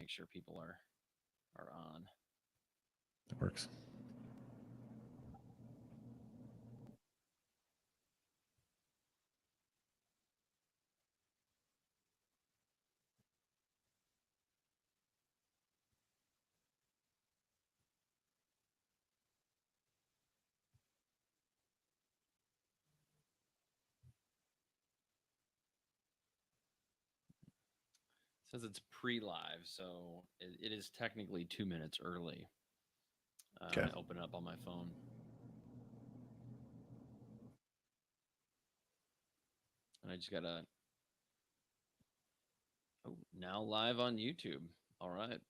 make sure people are on. That works. It says it's pre-live, so it is technically 2 minutes early. Okay. I open it up on my phone. And I just gotta. Oh, now live on YouTube. All right.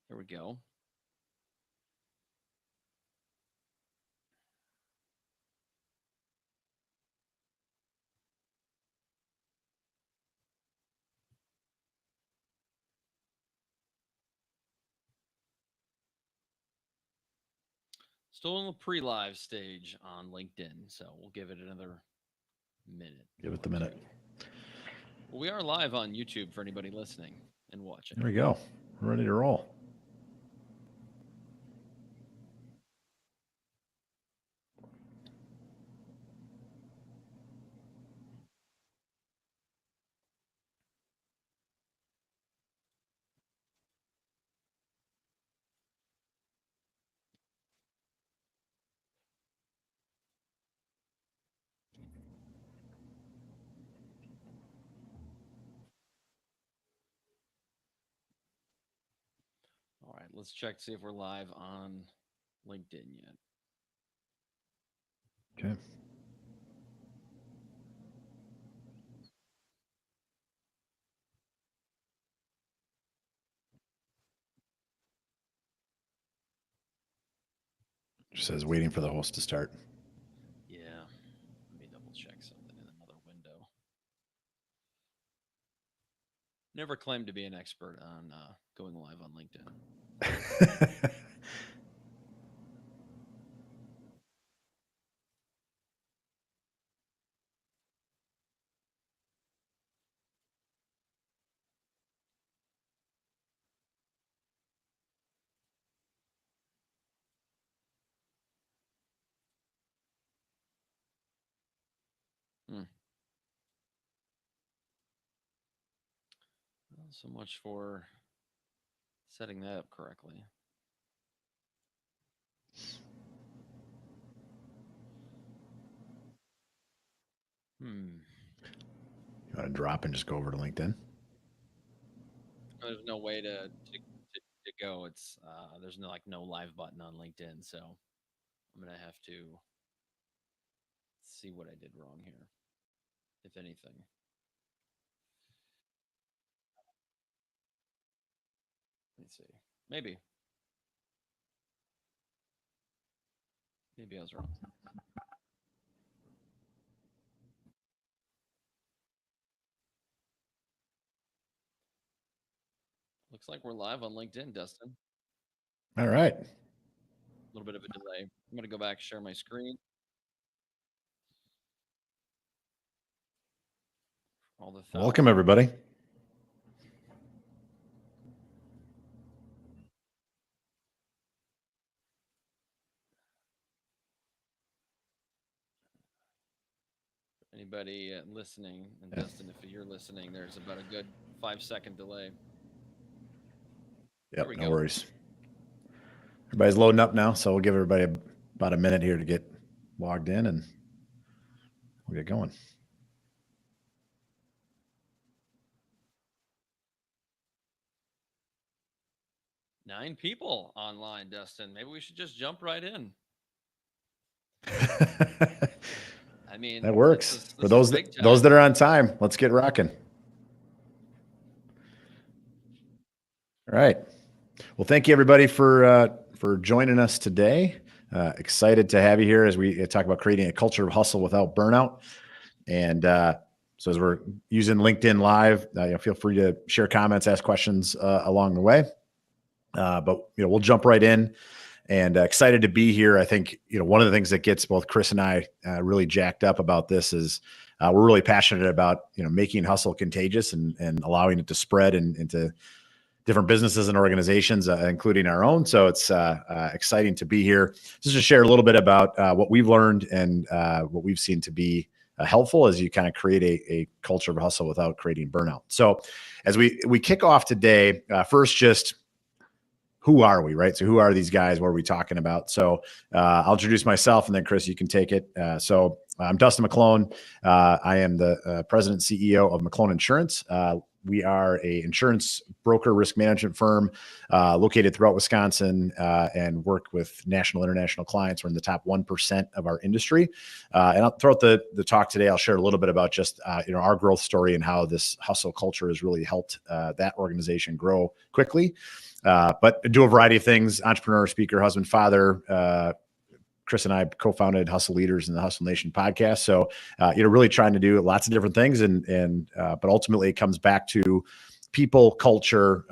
Here we go. Still in the pre-live stage on LinkedIn, so we'll give it another minute. Give it the minute. Well, we are live on YouTube for anybody listening and watching. There we go. We're ready to roll. All right, let's check to see if we're live on LinkedIn yet. Okay. Just says waiting for the host to start. Yeah. Let me double check something in another window. Never claimed to be an expert on going live on LinkedIn. Well, so much for setting that up correctly. You want to drop and just go over to LinkedIn? There's no way to go. It's there's no live button on LinkedIn, so I'm gonna have to see what I did wrong here, if anything. Let's see. Maybe I was wrong. Looks like we're live on LinkedIn, Dustin. All right. A little bit of a delay. I'm gonna go back, share my screen. All the Welcome, everybody. Anybody listening, and Dustin, if you're listening, there's about a good 5-second delay. Yep, no worries. Everybody's loading up now, so we'll give everybody about a minute here to get logged in, and we'll get going. Nine people online, Dustin. Maybe we should just jump right in. I mean, that works. For those that are on time, let's get rocking. All right. Well, thank you everybody for joining us today. Excited to have you here as we talk about creating a culture of hustle without burnout. And So as we're using LinkedIn Live, feel free to share comments, ask questions along the way. But we'll jump right in, and excited to be here. I think one of the things that gets both Chris and I really jacked up about this is we're really passionate about making hustle contagious and allowing it to spread into different businesses and organizations, including our own. So it's exciting to be here just to share a little bit about what we've learned and what we've seen to be helpful as you kind of create a culture of hustle without creating burnout. So as we kick off today, first, just who are we, right? So who are these guys? What are we talking about? So I'll introduce myself, and then Chris, you can take it. So I'm Dustin McClone. I am the president and CEO of McClone Insurance. We are a insurance broker risk management firm located throughout Wisconsin and work with national, international clients. We're in the top 1% of our industry. And throughout the talk today, I'll share a little bit about just our growth story and how this hustle culture has really helped that organization grow quickly. But do a variety of things: entrepreneur, speaker, husband, father. Chris and I co-founded Hustle Leaders and the Hustle Nation podcast. So, really trying to do lots of different things, but ultimately it comes back to people, culture,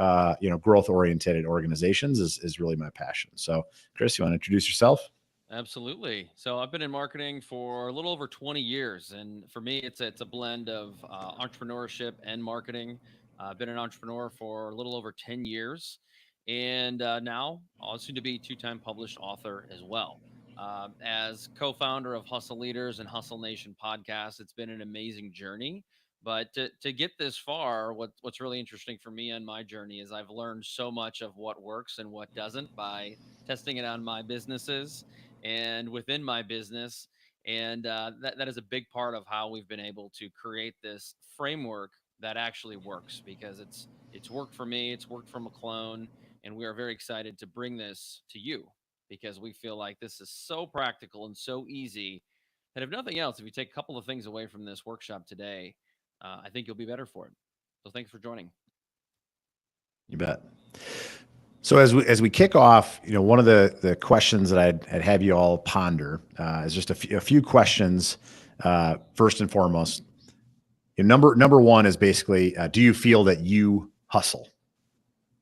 growth-oriented organizations is really my passion. So, Chris, you want to introduce yourself? Absolutely. So I've been in marketing for a little over 20 years, and for me, it's a blend of entrepreneurship and marketing. I've been an entrepreneur for a little over 10 years, and now soon to be two-time published author as well. As co-founder of Hustle Leaders and Hustle Nation podcast, it's been an amazing journey. But to get this far, what's really interesting for me on my journey is I've learned so much of what works and what doesn't by testing it on my businesses and within my business. And that is a big part of how we've been able to create this framework that actually works, because it's worked for me, it's worked for McClone, and we are very excited to bring this to you because we feel like this is so practical and so easy that if nothing else, if you take a couple of things away from this workshop today, I think you'll be better for it. So thanks for joining. You bet. So as we kick off, one of the questions that I'd have you all ponder is just a few questions. First and foremost, number one is basically, do you feel that you hustle?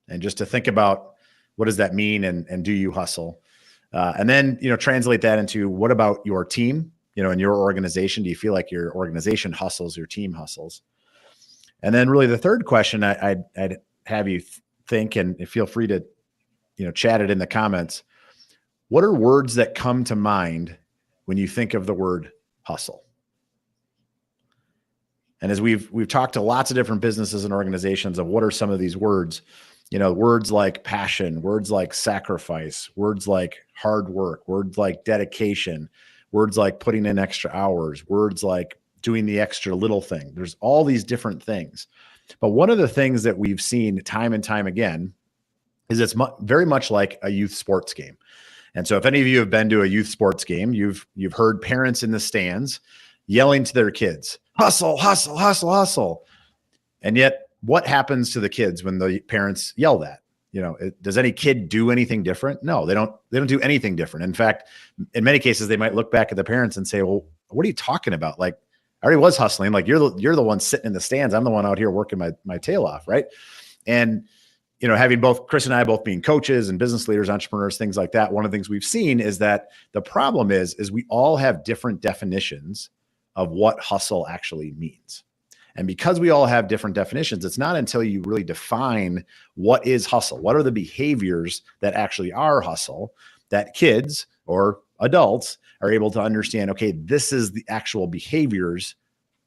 And just to think about what does that mean, and do you hustle? And then translate that into what about your team? In your organization, do you feel like your organization hustles, your team hustles? And then really the third question I'd have you think, and feel free to, chat it in the comments. What are words that come to mind when you think of the word hustle? And as we've talked to lots of different businesses and organizations of what are some of these words, words like passion, words like sacrifice, words like hard work, words like dedication, words like putting in extra hours, words like doing the extra little thing. There's all these different things. But one of the things that we've seen time and time again is it's very much like a youth sports game. And so if any of you have been to a youth sports game, you've heard parents in the stands yelling to their kids, hustle, hustle, hustle, hustle. And yet what happens to the kids when the parents yell that? Does any kid do anything different? No, they don't do anything different. In fact, in many cases, they might look back at the parents and say, well, what are you talking about? Like, I already was hustling. Like, you're the one sitting in the stands. I'm the one out here working my tail off. Right. And, having both Chris and I both being coaches and business leaders, entrepreneurs, things like that, one of the things we've seen is that the problem is we all have different definitions of what hustle actually means. And because we all have different definitions, it's not until you really define what is hustle, what are the behaviors that actually are hustle, that kids or adults are able to understand, okay, this is the actual behaviors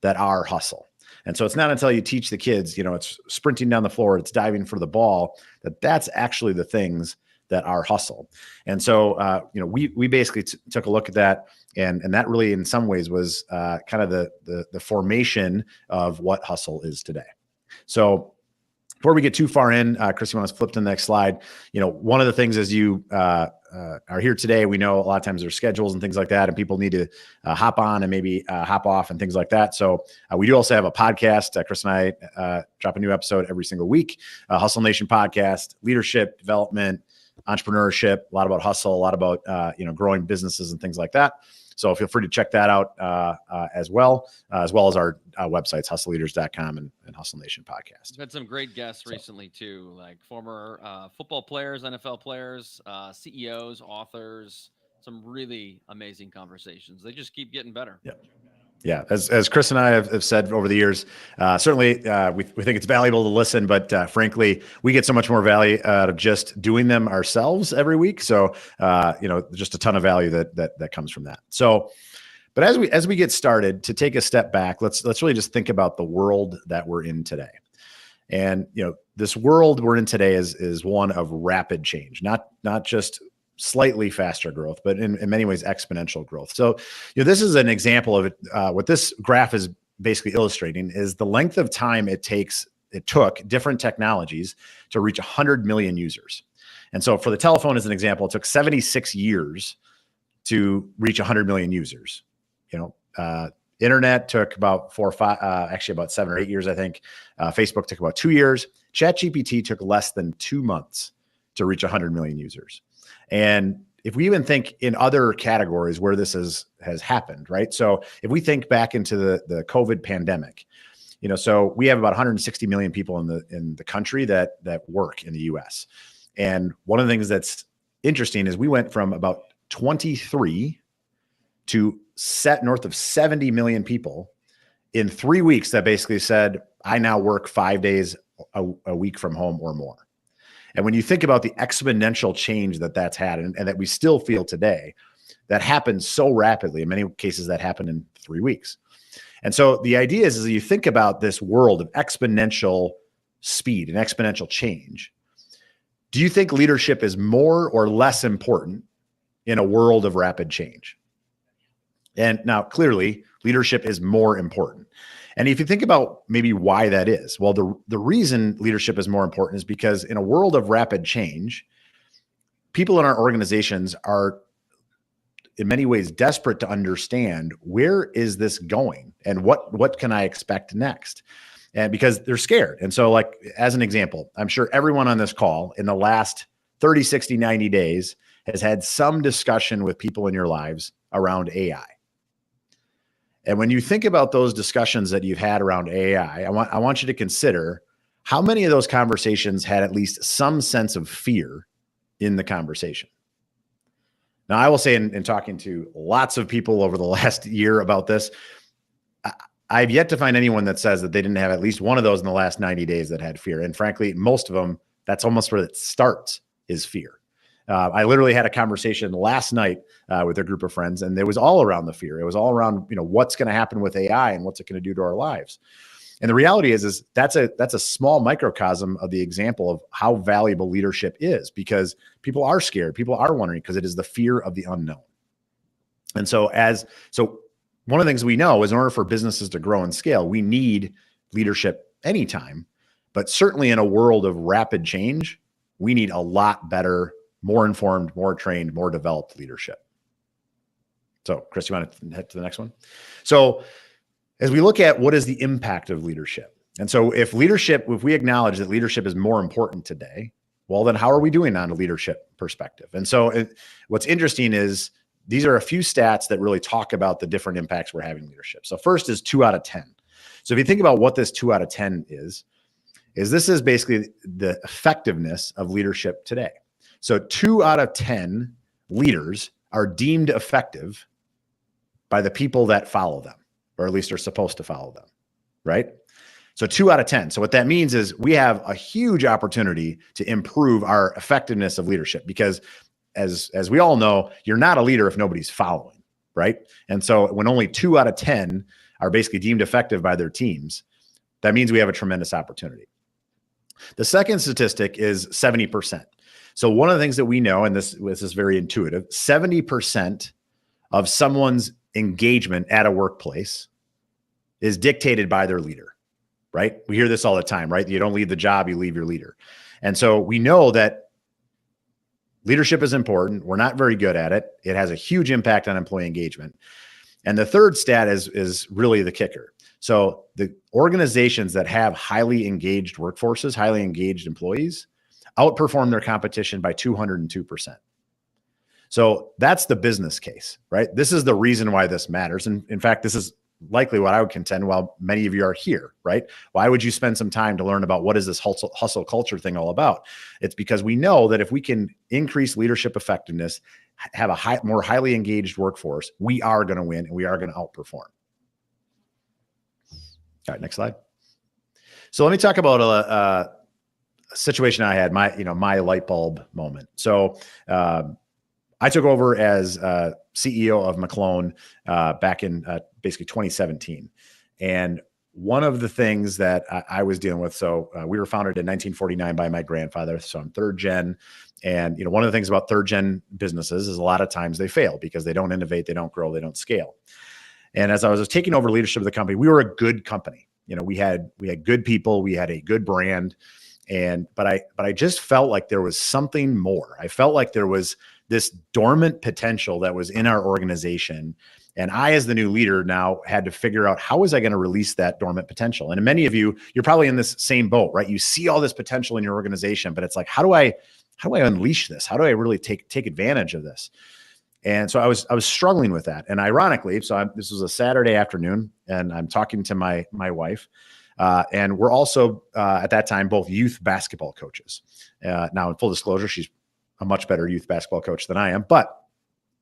that are hustle. And so it's not until you teach the kids, it's sprinting down the floor, it's diving for the ball, that's actually the things that are hustle. And so, we basically took a look at that. And that really, in some ways, was kind of the formation of what hustle is today. So before we get too far in, Chris, you want to flip to the next slide? One of the things as you are here today, we know a lot of times there's schedules and things like that, and people need to hop on and maybe hop off and things like that. So we do also have a podcast. Chris and I drop a new episode every single week. Hustle Nation podcast, leadership, development, entrepreneurship, a lot about hustle, a lot about growing businesses and things like that. So feel free to check that out as well as our websites, hustleleaders.com and Hustle Nation podcast. We've had some great guests recently too, like former football players, NFL players, CEOs, authors, some really amazing conversations. They just keep getting better. Yeah. Yeah, as Chris and I have said over the years, certainly we think it's valuable to listen, but frankly, we get so much more value out of just doing them ourselves every week. So, just a ton of value that comes from that. So, but as we get started, to take a step back, let's really just think about the world that we're in today. And this world we're in today is one of rapid change, not just slightly faster growth, but in many ways exponential growth. So, this is an example of it. What this graph is basically illustrating is the length of time it took different technologies to reach 100 million users. And so for the telephone, as an example, it took 76 years to reach 100 million users. Internet took about about 7 or 8 years, I think. Facebook took about 2 years. ChatGPT took less than 2 months to reach 100 million users. And if we even think in other categories where this has happened, right? So if we think back into the COVID pandemic, so we have about 160 million people in the country that work in the US. And one of the things that's interesting is we went from about 23 to north of 70 million people in 3 weeks that basically said, I now work 5 days a week from home or more. And when you think about the exponential change that's had and that we still feel today, that happened so rapidly. In many cases, that happened in 3 weeks. And so the idea is you think about this world of exponential speed and exponential change. Do you think leadership is more or less important in a world of rapid change? And now, clearly, leadership is more important. And if you think about maybe why that is, well, the reason leadership is more important is because in a world of rapid change, people in our organizations are in many ways desperate to understand, where is this going and what can I expect next? And because they're scared. And so, like, as an example, I'm sure everyone on this call in the last 30, 60, 90 days has had some discussion with people in your lives around AI. And when you think about those discussions that you've had around AI, I want you to consider how many of those conversations had at least some sense of fear in the conversation. Now, I will say in talking to lots of people over the last year about this, I've yet to find anyone that says that they didn't have at least one of those in the last 90 days that had fear. And frankly, most of them, that's almost where it starts, is fear. I literally had a conversation last night with a group of friends, and it was all around the fear. It was all around, what's going to happen with AI and what's it going to do to our lives. And the reality is that's a small microcosm of the example of how valuable leadership is, because people are scared. People are wondering because it is the fear of the unknown. And so one of the things we know is in order for businesses to grow and scale, we need leadership anytime, but certainly in a world of rapid change, we need a lot better, more informed, more trained, more developed leadership. So Chris, you want to head to the next one? So as we look at what is the impact of leadership, and so if we acknowledge that leadership is more important today, well, then how are we doing on a leadership perspective? And so what's interesting is these are a few stats that really talk about the different impacts we're having in leadership. So first is 2 out of 10. So if you think about what this 2 out of 10 is this is basically the effectiveness of leadership today. So 2 out of 10 leaders are deemed effective by the people that follow them, or at least are supposed to follow them, right? So 2 out of 10. So what that means is we have a huge opportunity to improve our effectiveness of leadership, because as we all know, you're not a leader if nobody's following, right? And so when only 2 out of 10 are basically deemed effective by their teams, that means we have a tremendous opportunity. The second statistic is 70%. So one of the things that we know, and this is very intuitive, 70% of someone's engagement at a workplace is dictated by their leader, right? We hear this all the time, right? You don't leave the job, you leave your leader. And so we know that leadership is important. We're not very good at it. It has a huge impact on employee engagement. And the third stat is really the kicker. So the organizations that have highly engaged workforces, highly engaged employees, outperform their competition by 202%. So that's the business case, right? This is the reason why this matters. And in fact, this is likely what I would contend while many of you are here, right? Why would you spend some time to learn about what is this hustle culture thing all about? It's because we know that if we can increase leadership effectiveness, have a more highly engaged workforce, we are going to win and we are going to outperform. All right, next slide. So let me talk about a situation I had, my light bulb moment. So I took over as CEO of McClone back in basically 2017. And one of the things that I was dealing with, so we were founded in 1949 by my grandfather. So I'm third gen. And one of the things about third gen businesses is a lot of times they fail because they don't innovate, they don't grow, they don't scale. And as I was taking over leadership of the company, we were a good company. We had good people, we had a good brand. But I just felt like there was something more. I felt like there was this dormant potential that was in our organization. And I, as the new leader, now had to figure out, how was I going to release that dormant potential? And many of you, you're probably in this same boat, right? You see all this potential in your organization, but it's like, how do I unleash this? How do I really take advantage of this? And so I was struggling with that. And ironically, this was a Saturday afternoon, and I'm talking to my wife, and we're also at that time both youth basketball coaches. Now, in full disclosure, she's a much better youth basketball coach than I am. But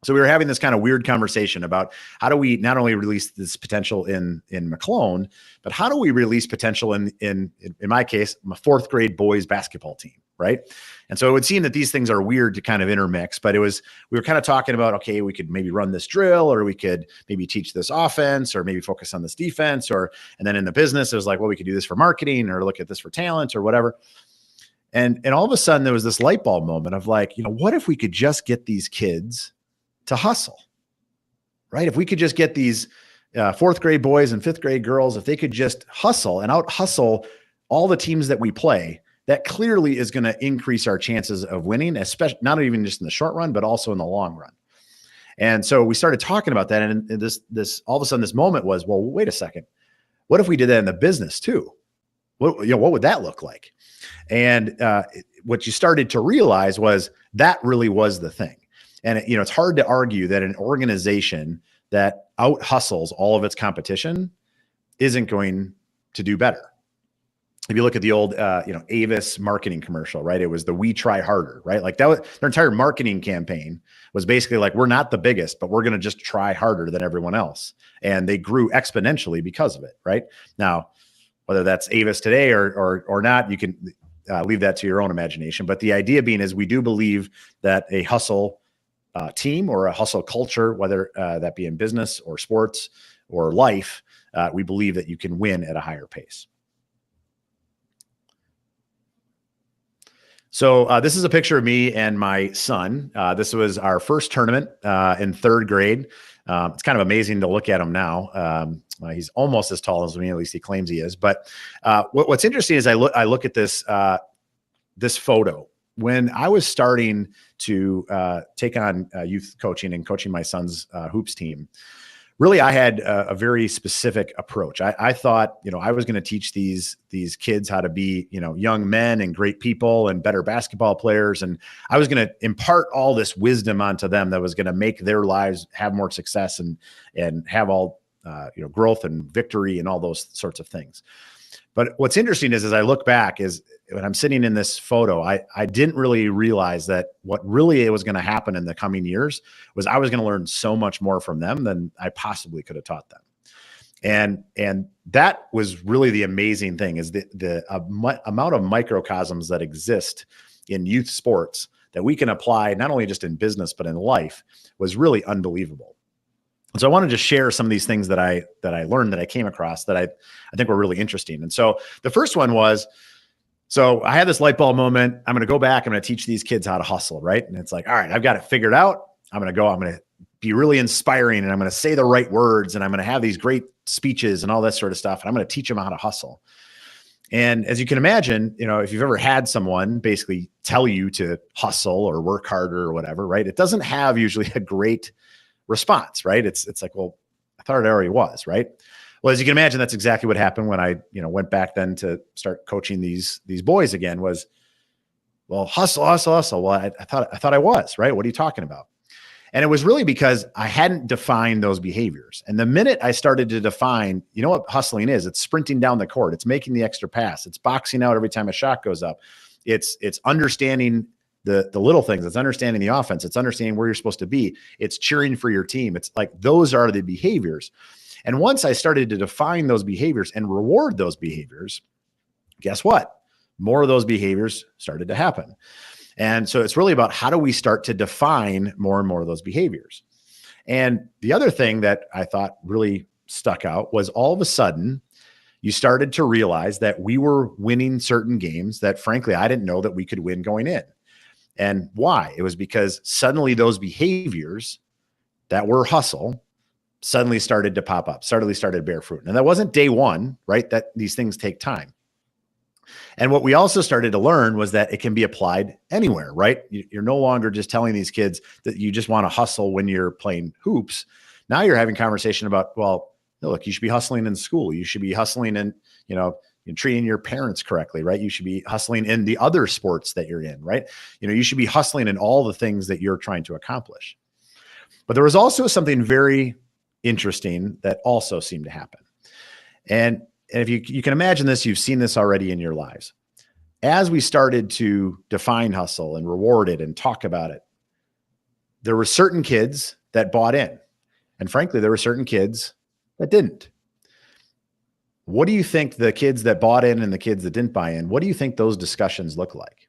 so we were having this kind of weird conversation about how do we not only release this potential in McClone, but how do we release potential in my case, my fourth grade boys basketball team, right? And so it would seem that these things are weird to kind of intermix, but we were kind of talking about, okay, we could maybe run this drill, or we could maybe teach this offense, or maybe focus on this defense, and then in the business, it was like, well, we could do this for marketing, or look at this for talent, or whatever. And all of a sudden there was this light bulb moment of like, what if we could just get these kids to hustle, right? If we could just get these fourth grade boys and fifth grade girls, if they could just hustle and out hustle all the teams that we play, that clearly is going to increase our chances of winning, especially not even just in the short run, but also in the long run. And so we started talking about that. And this all of a sudden, this moment was, well, wait a second. What if we did that in the business too? What would that look like? And what you started to realize was that really was the thing. And it's hard to argue that an organization that out hustles all of its competition isn't going to do better. If you look at the old, Avis marketing commercial, right? It was the "We Try Harder," right? Like that was their entire marketing campaign was basically like, we're not the biggest, but we're going to just try harder than everyone else. And they grew exponentially because of it, right? Now, whether that's Avis today or not, you can leave that to your own imagination. But the idea being is we do believe that a hustle team or a hustle culture, whether that be in business or sports or life, we believe that you can win at a higher pace. So this is a picture of me and my son. This was our first tournament in third grade. It's kind of amazing to look at him now. He's almost as tall as me, at least he claims he is. But what's interesting is I look at this photo. When I was starting to take on youth coaching and coaching my son's hoops team, really I had a very specific approach. I thought, I was going to teach these kids how to be, young men and great people and better basketball players. And I was going to impart all this wisdom onto them that was going to make their lives have more success and have all, growth and victory and all those sorts of things. But what's interesting is, as I look back, is when I'm sitting in this photo, I didn't really realize that what really was going to happen in the coming years was I was going to learn so much more from them than I possibly could have taught them. And that was really the amazing thing, is the amount of microcosms that exist in youth sports that we can apply not only just in business, but in life was really unbelievable. And so I wanted to share some of these things that I learned, that I came across, that I think were really interesting. And so the first one was, so I had this light bulb moment. I'm going to go back. I'm going to teach these kids how to hustle, right? And it's like, all right, I've got it figured out. I'm going to be really inspiring, and I'm going to say the right words, and I'm going to have these great speeches and all that sort of stuff. And I'm going to teach them how to hustle. And as you can imagine, if you've ever had someone basically tell you to hustle or work harder or whatever, right? It doesn't have usually a great response, right? It's like, well, I thought it already was, right? Well, as you can imagine, that's exactly what happened when I, went back then to start coaching these boys again. Was, well, hustle. Well, I thought I was, right? What are you talking about? And it was really because I hadn't defined those behaviors. And the minute I started to define, you know what hustling is, it's sprinting down the court, it's making the extra pass, it's boxing out every time a shot goes up. It's understanding the little things, it's understanding the offense, it's understanding where you're supposed to be, it's cheering for your team. It's like those are the behaviors. And once I started to define those behaviors and reward those behaviors, guess what? More of those behaviors started to happen. And so it's really about how do we start to define more and more of those behaviors. And the other thing that I thought really stuck out was all of a sudden you started to realize that we were winning certain games that frankly, I didn't know that we could win going in. And why? It was because suddenly those behaviors that were hustle suddenly started to pop up, suddenly started to bear fruit. And that wasn't day one, right? That these things take time. And what we also started to learn was that it can be applied anywhere, right? You're no longer just telling these kids that you just want to hustle when you're playing hoops. Now you're having conversation about, well, look, you should be hustling in school. You should be hustling in, treating your parents correctly, right? You should be hustling in the other sports that you're in, right? You should be hustling in all the things that you're trying to accomplish. But there was also something very interesting that also seemed to happen. And if you can imagine this, you've seen this already in your lives. As we started to define hustle and reward it and talk about it, there were certain kids that bought in. And frankly, there were certain kids that didn't. What do you think the kids that bought in and the kids that didn't buy in, what do you think those discussions look like?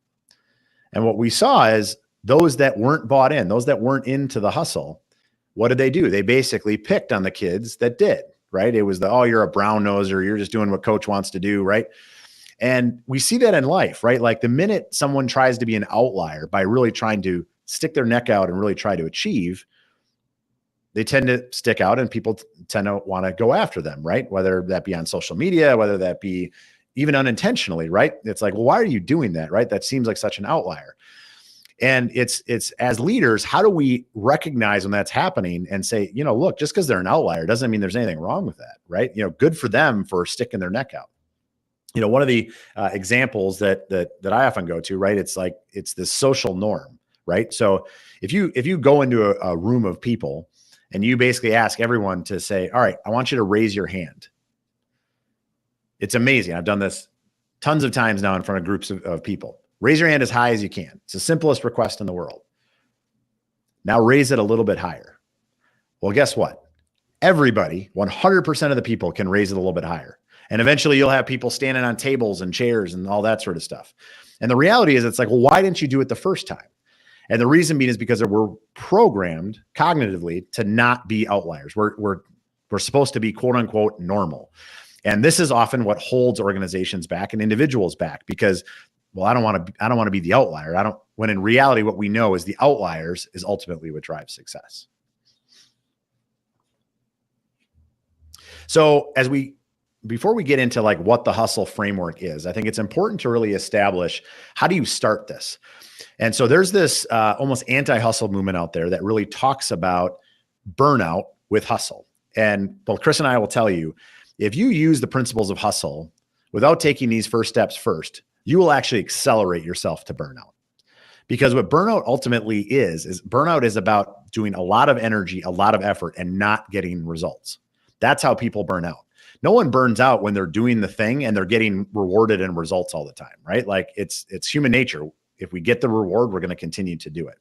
And what we saw is those that weren't bought in, those that weren't into the hustle, what did they do? They basically picked on the kids that did. Right? It was you're a brown noser, you're just doing what coach wants to do. Right. And we see that in life, right? Like the minute someone tries to be an outlier by really trying to stick their neck out and really try to achieve, they tend to stick out and people tend to want to go after them, right? Whether that be on social media, whether that be even unintentionally, right? It's like, well, why are you doing that? Right? That seems like such an outlier. And it's as leaders, how do we recognize when that's happening and say, look, just because they're an outlier doesn't mean there's anything wrong with that, right? Good for them for sticking their neck out. One of the examples that I often go to, right? It's like, it's this social norm, right? So if you go into a room of people and you basically ask everyone to say, all right, I want you to raise your hand. It's amazing. I've done this tons of times now in front of groups of people. Raise your hand as high as you can. It's the simplest request in the world. Now raise it a little bit higher. Well, guess what? Everybody, 100% of the people can raise it a little bit higher. And eventually you'll have people standing on tables and chairs and all that sort of stuff. And the reality is it's like, well, why didn't you do it the first time? And the reason being is because we're programmed cognitively to not be outliers. We're supposed to be quote unquote normal. And this is often what holds organizations back and individuals back because, well, I don't want to be the outlier. When in reality, what we know is the outliers is ultimately what drives success. So before we get into like what the hustle framework is, I think it's important to really establish, how do you start this? And so there's this almost anti-hustle movement out there that really talks about burnout with hustle. And both Chris and I will tell you, if you use the principles of hustle without taking these first steps first, you will actually accelerate yourself to burnout. Because what burnout ultimately is burnout is about doing a lot of energy, a lot of effort, and not getting results. That's how people burn out. No one burns out when they're doing the thing and they're getting rewarded and results all the time, right? Like it's human nature. If we get the reward, we're going to continue to do it.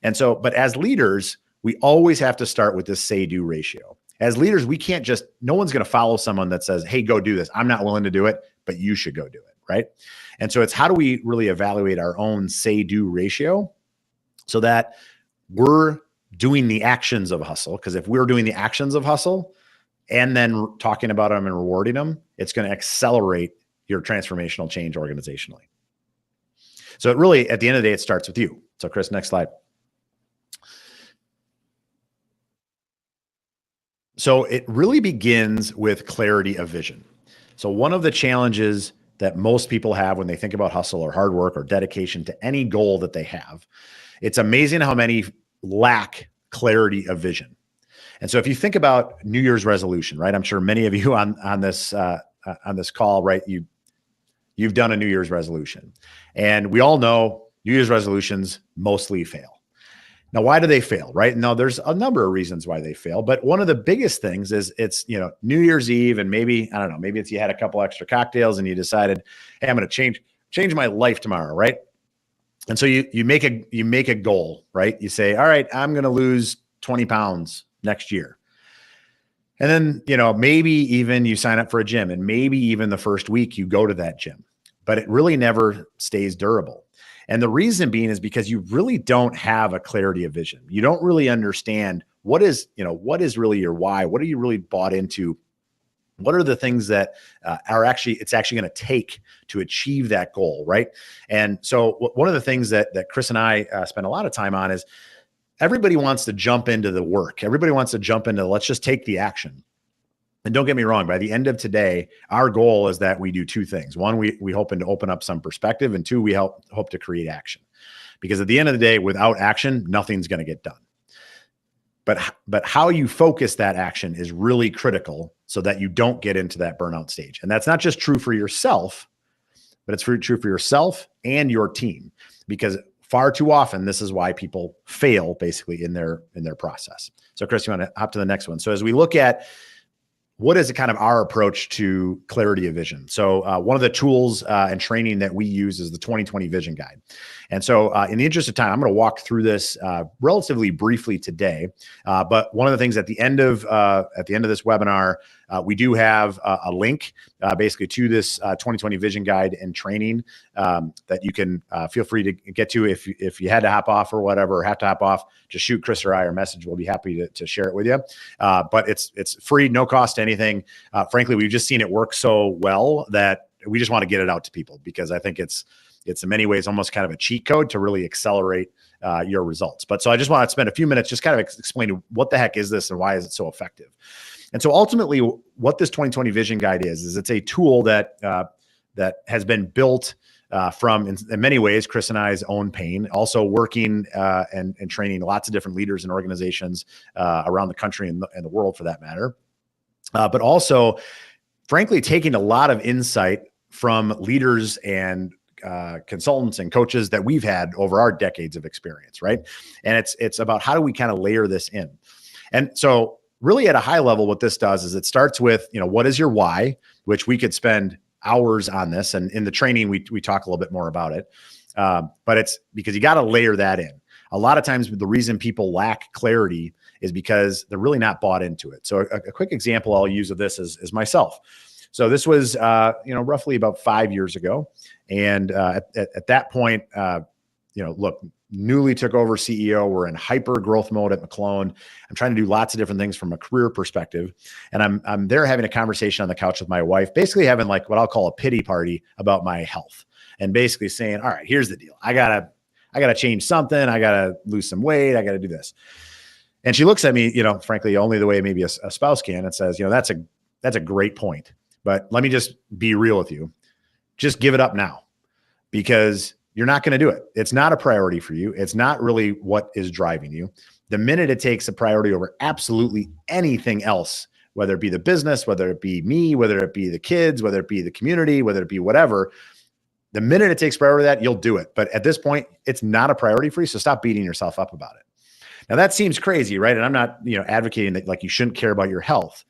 And so, but as leaders, we always have to start with this say-do ratio. As leaders, we can't no one's going to follow someone that says, hey, go do this. I'm not willing to do it, but you should go do it, right? And so it's how do we really evaluate our own say-do ratio so that we're doing the actions of hustle? Because if we're doing the actions of hustle and then talking about them and rewarding them, it's going to accelerate your transformational change organizationally. So it really, at the end of the day, it starts with you. So Chris, next slide. So it really begins with clarity of vision. So one of the challenges that most people have when they think about hustle or hard work or dedication to any goal that they have, it's amazing how many lack clarity of vision. And so if you think about New Year's resolution, right? I'm sure many of you on this call, right? You've done a New Year's resolution, and we all know New Year's resolutions mostly fail. Now, why do they fail, right? Now, there's a number of reasons why they fail, but one of the biggest things is it's, New Year's Eve, and maybe, I don't know, maybe it's you had a couple extra cocktails and you decided, hey, I'm going to change my life tomorrow, right? And so you make a goal, right? You say, all right, I'm going to lose 20 pounds next year. And then, maybe even you sign up for a gym, and maybe even the first week you go to that gym, but it really never stays durable. And the reason being is because you really don't have a clarity of vision. You don't really understand what is really your why. What are you really bought into? What are the things that it's actually going to take to achieve that goal, right? And so one of the things that Chris and I spend a lot of time on is everybody wants to jump into the work. Everybody wants to jump into, let's just take the action. And don't get me wrong, by the end of today, our goal is that we do two things. One, we hoping to open up some perspective, and two, we hope to create action. Because at the end of the day, without action, nothing's going to get done. But how you focus that action is really critical so that you don't get into that burnout stage. And that's not just true for yourself, but it's true for yourself and your team. Because far too often, this is why people fail basically in their process. So Chris, you want to hop to the next one. So as we look at what is kind of our approach to clarity of vision? So one of the tools and training that we use is the 2020 Vision Guide. And so in the interest of time, I'm going to walk through this relatively briefly today. But one of the things at the end of this webinar, we do have a link basically to this 2020 Vision Guide and training that you can feel free to get to if you had to hop off or whatever, or have to hop off, just shoot Chris or I a message. We'll be happy to share it with you. But it's free, no cost to anything. Frankly, we've just seen it work so well that we just want to get it out to people, because I think it's in many ways almost kind of a cheat code to really accelerate your results. But so I just want to spend a few minutes just kind of explaining what the heck is this and why is it so effective. And so ultimately what this 2020 Vision Guide is it's a tool that has been built from, in many ways, Chris and I's own pain, also working and training lots of different leaders and organizations around the country and the world for that matter. But also, frankly, taking a lot of insight from leaders and consultants and coaches that we've had over our decades of experience, right? And it's about how do we kind of layer this in. And so really at a high level, what this does is it starts with, what is your why, which we could spend hours on this. And in the training, we talk a little bit more about it. But it's because you got to layer that in. A lot of times the reason people lack clarity is because they're really not bought into it. So a quick example I'll use of this is myself. So this was, roughly about 5 years ago. And at that point, look, newly took over CEO. We're in hyper growth mode at McClone. I'm trying to do lots of different things from a career perspective. And I'm there having a conversation on the couch with my wife, basically having like what I'll call a pity party about my health, and basically saying, all right, here's the deal. I gotta change something. I gotta lose some weight. I gotta do this. And she looks at me, frankly, only the way maybe a spouse can, and says, that's a great point. But let me just be real with you. Just give it up now, because you're not going to do it. It's not a priority for you. It's not really what is driving you. The minute it takes a priority over absolutely anything else, whether it be the business, whether it be me, whether it be the kids, whether it be the community, whether it be whatever, the minute it takes priority to that, you'll do it. But at this point, it's not a priority for you. So stop beating yourself up about it. Now that seems crazy, right? And I'm not, advocating that like you shouldn't care about your health.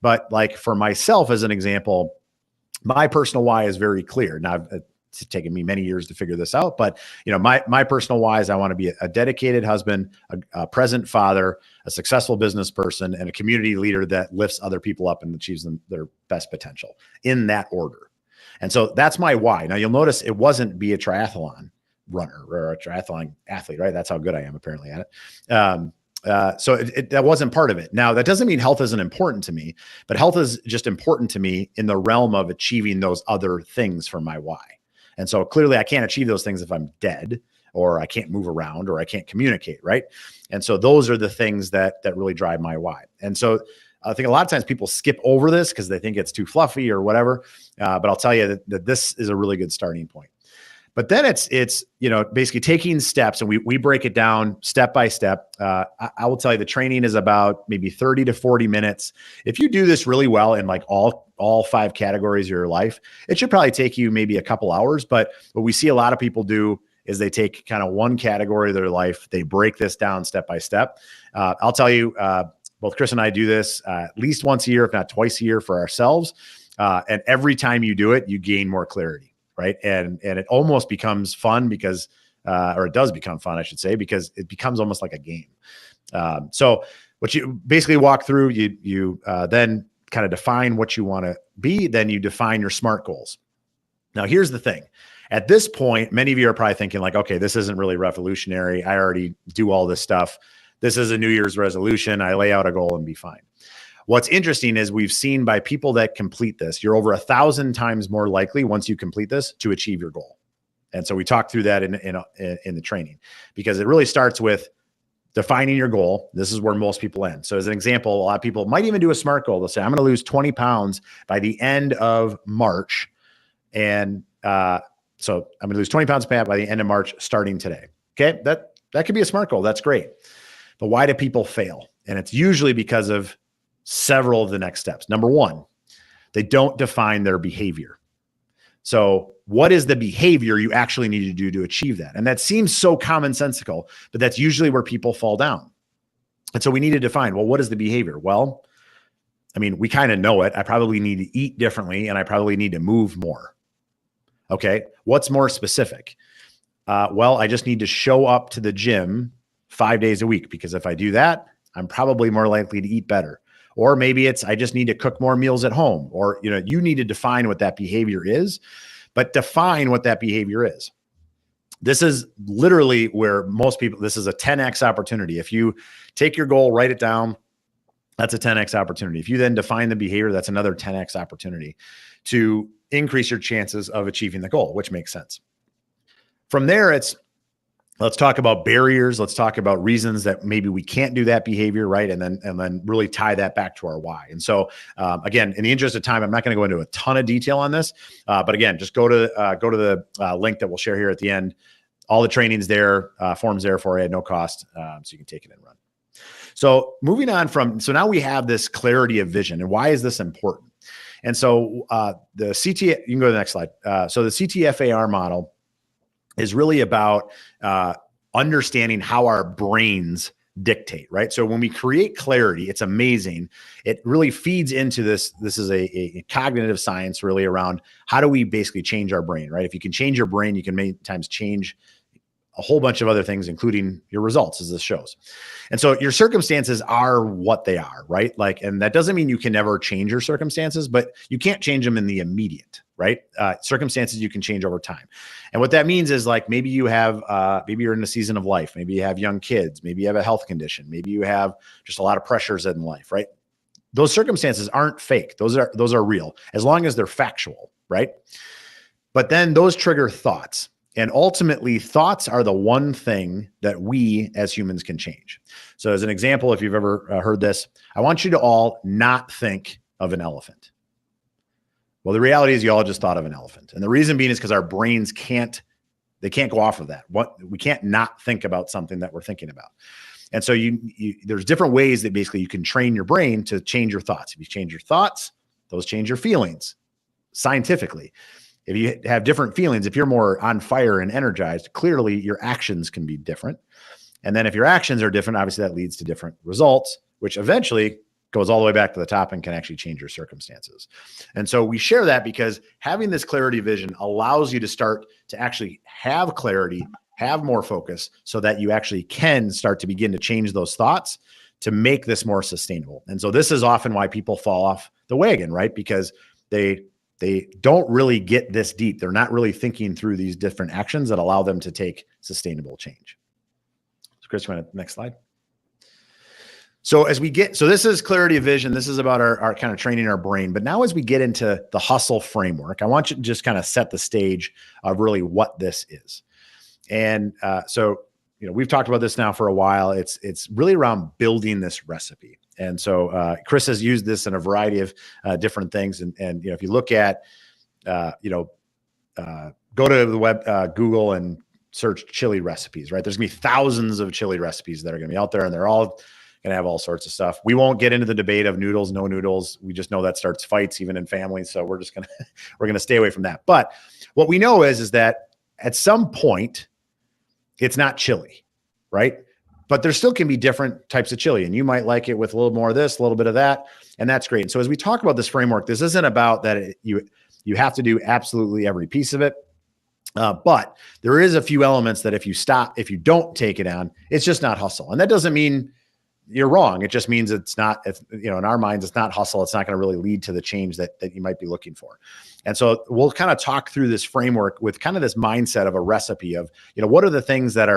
But like for myself, as an example, my personal why is very clear. Now, it's taken me many years to figure this out, but my personal why is I want to be a dedicated husband, a present father, a successful business person, and a community leader that lifts other people up and achieves their best potential, in that order. And so that's my why. Now you'll notice it wasn't be a triathlon runner or a triathlon athlete, right? That's how good I am apparently at it. So that wasn't part of it. Now, that doesn't mean health isn't important to me, but health is just important to me in the realm of achieving those other things for my why. And so clearly I can't achieve those things if I'm dead, or I can't move around, or I can't communicate, right? And so those are the things that really drive my why. And so I think a lot of times people skip over this because they think it's too fluffy or whatever. But I'll tell you that this is a really good starting point. But then it's basically taking steps, and we break it down step by step. I will tell you the training is about maybe 30 to 40 minutes. If you do this really well in like all 5 categories of your life, it should probably take you maybe a couple hours. But what we see a lot of people do is they take kind of one category of their life, they break this down step by step. I'll tell you, both Chris and I do this at least once a year, if not twice a year, for ourselves. And every time you do it, you gain more clarity, right? And it almost becomes fun because, or it does become fun, I should say, because it becomes almost like a game. So what you basically walk through, you then kind of define what you want to be, then you define your SMART goals. Now, here's the thing. At this point, many of you are probably thinking like, okay, this isn't really revolutionary. I already do all this stuff. This is a New Year's resolution. I lay out a goal and be fine. What's interesting is we've seen by people that complete this, you're over 1,000 times more likely once you complete this to achieve your goal. And so we talked through that in the training, because it really starts with defining your goal. This is where most people end. So as an example, a lot of people might even do a SMART goal. They'll say, I'm going to lose 20 pounds by the end of March. And so I'm going to lose 20 pounds by the end of March, starting today. Okay. That could be a SMART goal. That's great. But why do people fail? And it's usually because of several of the next steps. Number one, they don't define their behavior. So what is the behavior you actually need to do to achieve that? And that seems so commonsensical, but that's usually where people fall down. And so we need to define, well, what is the behavior? Well, I mean, we kind of know it. I probably need to eat differently, and I probably need to move more. Okay. What's more specific? Well, I just need to show up to the gym 5 days a week, because if I do that, I'm probably more likely to eat better. Or maybe it's, I just need to cook more meals at home, or, you need to define what that behavior is, but define what that behavior is. This is literally where most people, this is a 10x opportunity. If you take your goal, write it down, that's a 10x opportunity. If you then define the behavior, that's another 10x opportunity to increase your chances of achieving the goal, which makes sense. From there, let's talk about barriers. Let's talk about reasons that maybe we can't do that behavior, right? And then really tie that back to our why. And so, again, in the interest of time, I'm not going to go into a ton of detail on this, but again, just go to the link that we'll share here at the end. All the training's there, forms there for you at no cost, so you can take it and run. So moving on so now we have this clarity of vision, and why is this important? And so the CT, you can go to the next slide. So the CTFAR model is really about understanding how our brains dictate, right? So when we create clarity, it's amazing. It really feeds into this. This is a cognitive science really around how do we basically change our brain, right? If you can change your brain, you can many times change a whole bunch of other things, including your results, as this shows. And so your circumstances are what they are, right? And that doesn't mean you can never change your circumstances, but you can't change them in the immediate, right? Circumstances you can change over time. And what that means is maybe you have, maybe you're in a season of life, maybe you have young kids, maybe you have a health condition, maybe you have just a lot of pressures in life, right? Those circumstances aren't fake. Those are real, as long as they're factual, right? But then those trigger thoughts. And ultimately, thoughts are the one thing that we as humans can change. So as an example, if you've ever heard this, I want you to all not think of an elephant. Well, the reality is you all just thought of an elephant. And the reason being is because our brains can't go off of that. We can't not think about something that we're thinking about. And so there's different ways that basically you can train your brain to change your thoughts. If you change your thoughts, those change your feelings scientifically. If you have different feelings, if you're more on fire and energized, clearly your actions can be different. And then if your actions are different, obviously that leads to different results, which eventually goes all the way back to the top and can actually change your circumstances. And so we share that because having this clarity vision allows you to start to actually have clarity, have more focus, so that you actually can start to begin to change those thoughts to make this more sustainable. And so this is often why people fall off the wagon, right? Because they don't really get this deep. They're not really thinking through these different actions that allow them to take sustainable change. So Chris, you want to next slide? So this is clarity of vision. This is about our kind of training our brain. But now as we get into the hustle framework, I want you to just kind of set the stage of really what this is. And so, we've talked about this now for a while. It's really around building this recipe. And so Chris has used this in a variety of different things. And if you look at, go to the web, Google, and search chili recipes, right? There's gonna be thousands of chili recipes that are gonna be out there, and they're all gonna have all sorts of stuff. We won't get into the debate of noodles, no noodles. We just know that starts fights even in families. So we're gonna stay away from that. But what we know is that at some point, it's not chili, right? But there still can be different types of chili, and you might like it with a little more of this, a little bit of that, and that's great. And so as we talk about this framework, this isn't about that you have to do absolutely every piece of it. But there is a few elements that if you don't take it on, it's just not hustle. And that doesn't mean you're wrong. It just means it's not, in our minds, it's not hustle. It's not going to really lead to the change that you might be looking for. And so we'll kind of talk through this framework with kind of this mindset of a recipe of, what are the things that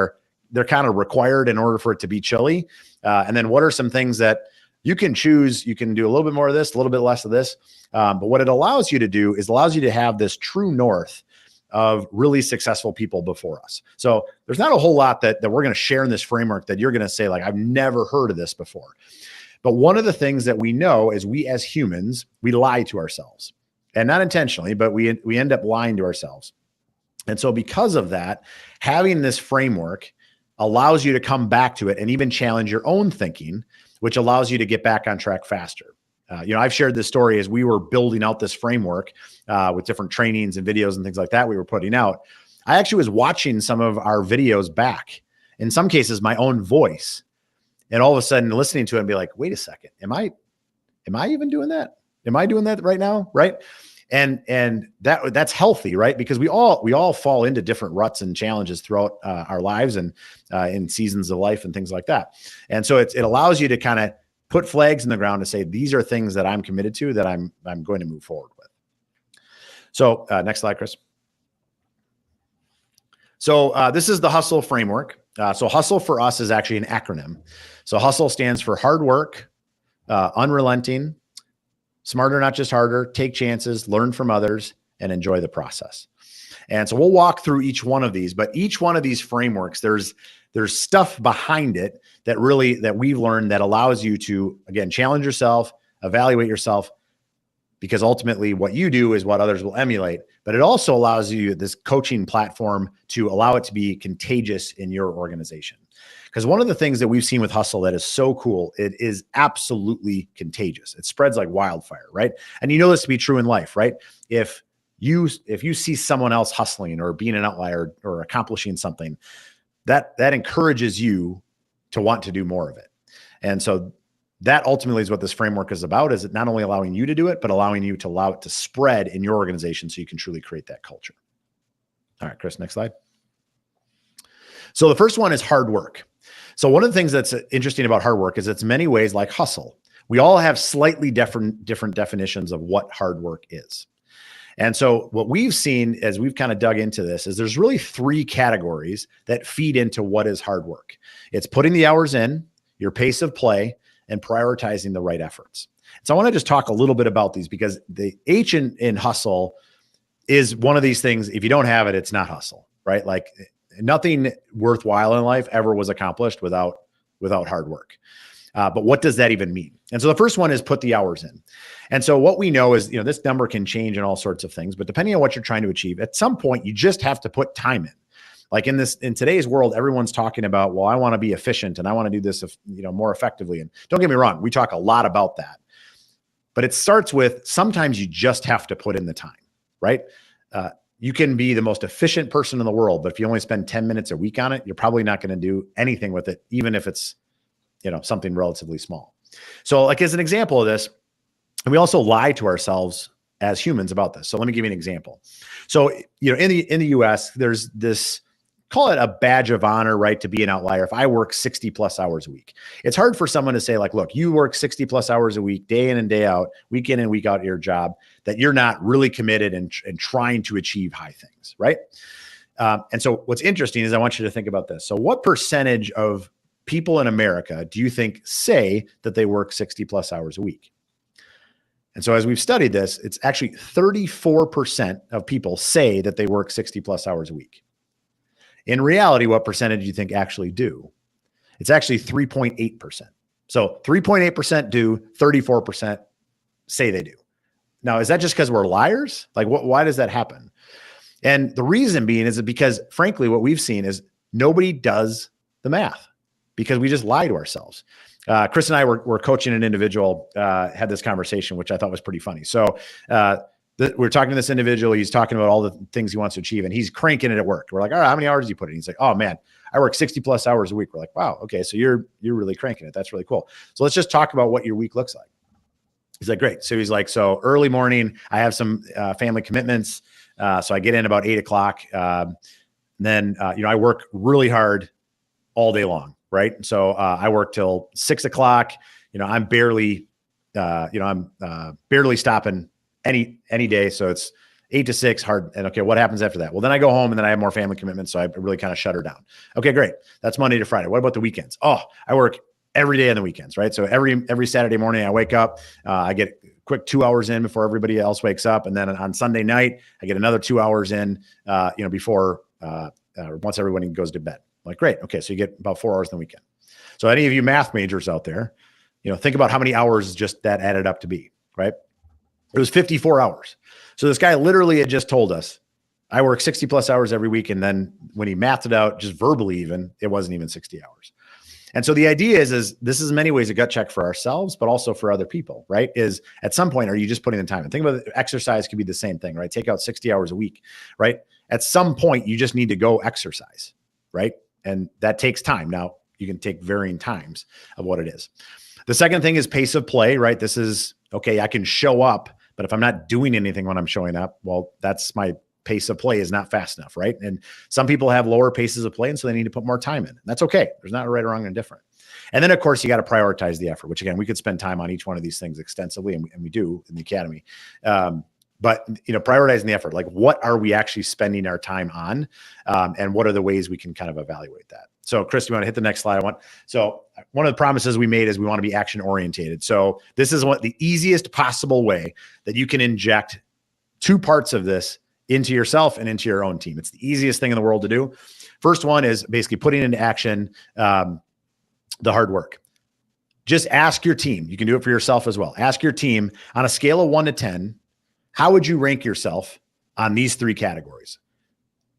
they're kind of required in order for it to be chili. And then what are some things that you can choose? You can do a little bit more of this, a little bit less of this. But what it allows you to do is allows you to have this true north of really successful people before us. So there's not a whole lot that we're going to share in this framework that you're going to say, like, I've never heard of this before. But one of the things that we know is we as humans, we lie to ourselves, and not intentionally, but we end up lying to ourselves. And so because of that, having this framework allows you to come back to it and even challenge your own thinking, which allows you to get back on track faster. I've shared this story as we were building out this framework with different trainings and videos and things like that we were putting out. I actually was watching some of our videos back, in some cases, my own voice, and all of a sudden listening to it and be like, wait a second, am I even doing that? Am I doing that right now? Right. And that's healthy, right? Because we all fall into different ruts and challenges throughout our lives and in seasons of life and things like that. And so it allows you to kind of put flags in the ground to say, these are things that I'm committed to, that I'm going to move forward with. So next slide, Chris. So this is the HUSTLE framework. So HUSTLE for us is actually an acronym. So HUSTLE stands for hard work, unrelenting, smarter, not just harder, take chances, learn from others, and enjoy the process. And so we'll walk through each one of these, but each one of these frameworks, there's stuff behind it that we've learned that allows you to, again, challenge yourself, evaluate yourself, because ultimately what you do is what others will emulate. But it also allows you this coaching platform to allow it to be contagious in your organization. Because one of the things that we've seen with HUSTLE that is so cool, it is absolutely contagious. It spreads like wildfire, right? And you know this to be true in life, right? If you see someone else hustling or being an outlier or accomplishing something, that encourages you to want to do more of it. And so that ultimately is what this framework is about, is it not only allowing you to do it, but allowing you to allow it to spread in your organization so you can truly create that culture. All right, Chris, next slide. So the first one is hard work. So one of the things that's interesting about hard work is it's many ways like hustle. We all have slightly different definitions of what hard work is. And so what we've seen as we've kind of dug into this is there's really three categories that feed into what is hard work. It's putting the hours in, your pace of play, and prioritizing the right efforts. So I want to just talk a little bit about these, because the H in hustle is one of these things. If you don't have it, it's not hustle, right? Like nothing worthwhile in life ever was accomplished without hard work. But what does that even mean? And so the first one is put the hours in. And so what we know is, this number can change in all sorts of things, but depending on what you're trying to achieve, at some point, you just have to put time in. Like in today's world, everyone's talking about, well, I want to be efficient and I want to do this, more effectively. And don't get me wrong, we talk a lot about that, but it starts with sometimes you just have to put in the time, right? You can be the most efficient person in the world, but if you only spend 10 minutes a week on it, you're probably not going to do anything with it, even if it's, something relatively small. So like as an example of this, and we also lie to ourselves as humans about this. So let me give you an example. So, in the US, there's this, call it a badge of honor, right? To be an outlier. If I work 60 plus hours a week, it's hard for someone to say like, look, you work 60 plus hours a week, day in and day out, week in and week out at your job, that you're not really committed and trying to achieve high things, right? And so what's interesting is I want you to think about this. So what percentage of people in America do you think say that they work 60 plus hours a week? And so as we've studied this, it's actually 34% of people say that they work 60 plus hours a week. In reality, what percentage do you think actually do? It's actually 3.8%. So 3.8% do, 34% say they do. Now, is that just because we're liars? Like, why does that happen? And the reason being is because, frankly, what we've seen is nobody does the math, because we just lie to ourselves. Chris and I were coaching an individual, had this conversation, which I thought was pretty funny. So we're talking to this individual. He's talking about all the things he wants to achieve, and he's cranking it at work. We're like, all right, how many hours do you put in? He's like, oh man, I work 60 plus hours a week. We're like, wow, okay, so you're really cranking it. That's really cool. So let's just talk about what your week looks like. He's like, great. So he's like, so early morning, I have some family commitments. So I get in about 8 o'clock. Then I work really hard all day long, right? So I work till 6 o'clock. I'm barely, I'm barely stopping any day. So it's 8 to 6 hard. And okay, what happens after that? Well, then I go home and then I have more family commitments. So I really kind of shut her down. Okay, great. That's Monday to Friday. What about the weekends? Oh, I work every day on the weekends, right? So every Saturday morning I wake up, I get a quick 2 hours in before everybody else wakes up. And then on Sunday night, I get another 2 hours in, before, once everybody goes to bed. Like, great. Okay. So you get about 4 hours in the weekend. So any of you math majors out there, think about how many hours just that added up to be, right? It was 54 hours. So this guy literally had just told us, I work 60 plus hours every week. And then when he mathed it out, just verbally even, it wasn't even 60 hours. And so the idea is this is in many ways a gut check for ourselves, but also for other people, right? Is at some point, are you just putting the time in? Think about it, exercise could be the same thing, right? Take out 60 hours a week, right? At some point, you just need to go exercise, right? And that takes time. Now, you can take varying times of what it is. The second thing is pace of play, right? This is, okay, I can show up, but if I'm not doing anything when I'm showing up, well, that's my pace of play is not fast enough, right? And some people have lower paces of play, and so they need to put more time in. That's okay. There's not a right or wrong and different. And then, of course, you got to prioritize the effort, which again, we could spend time on each one of these things extensively, and we do in the academy. But prioritizing the effort, like what are we actually spending our time on, and what are the ways we can kind of evaluate that? So, Chris, you want to hit the next slide? So one of the promises we made is we want to be action orientated. So this is the easiest possible way that you can inject 2 parts of this into yourself and into your own team. It's the easiest thing in the world to do. First one is basically putting into action the hard work. Just ask your team. You can do it for yourself as well. Ask your team on a scale of 1 to 10, how would you rank yourself on these 3 categories?